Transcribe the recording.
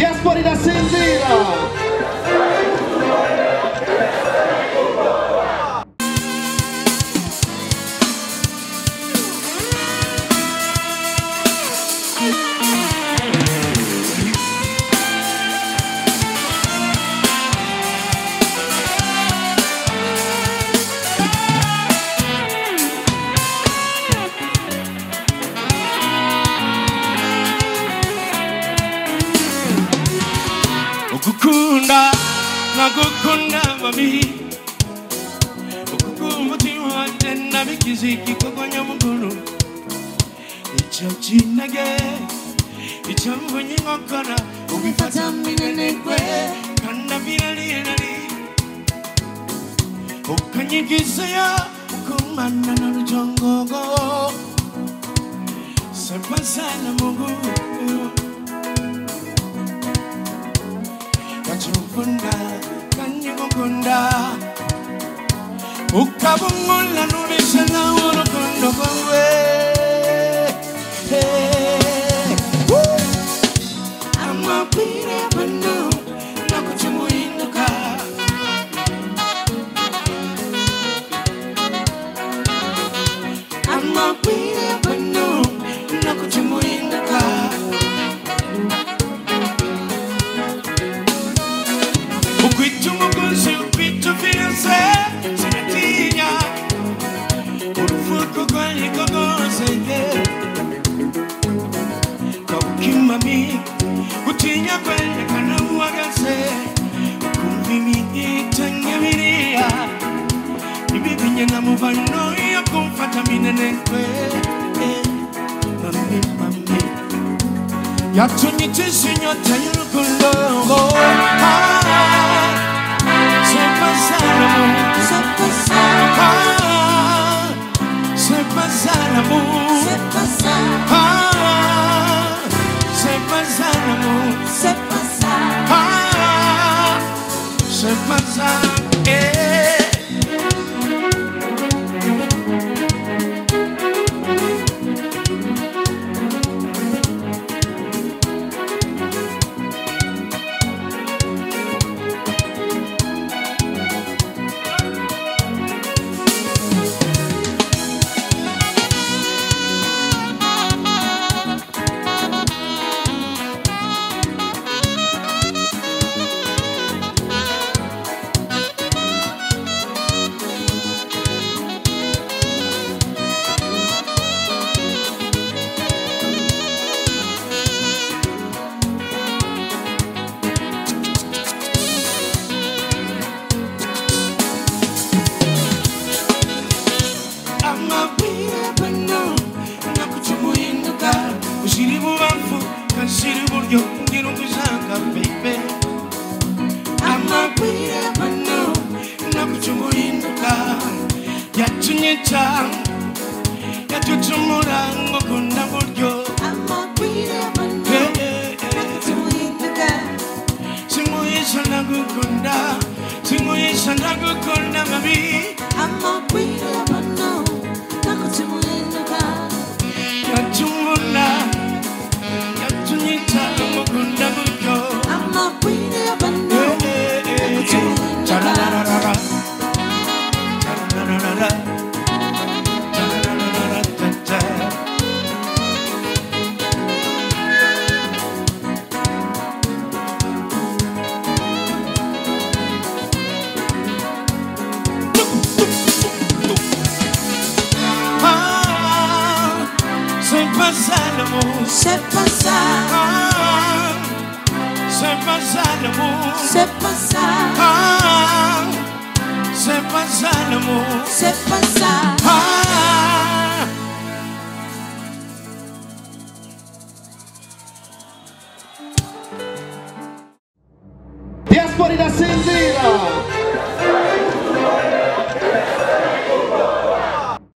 Diaspori da sentire! Ukukunda, nakukunda mami. Ukukumutima wanje nabikiziki kokonya mukuru. Icho chinage, icho mbonye ngokora. Ubifata minene kwe, kanda binali. Ukanyigizeyo, ukumana na rujongogo. Sepa sana Mungu. Kachukunda, kanyigukunda. Ukabungula nubisana urukundo kwawe. Amapire bano, nakuchumuinuka. Amapire bano, nakuchumuinuka. Ukitumuguzi, ukitufianse, sinatinya. Urufuko kwani kogoseke. Kaukimami, kutinya kwele kana uagase. Kumvimi itangemiria. Ibibinya na muvano iyo kumfata minenekwe. Mami. Yatunyitisi nyota y'urukundo. C'est pas ça l'amour. C'est pas ça. C'est pas ça l'amour. C'est pas ça. C'est pas ça l'amour. C'est pas ça. C'est pas ça. C'est pas ça. C'est pas ça l'amour. C'est pas ça. C'est pas ça l'amour. C'est pas ça. Diaspori da sentire!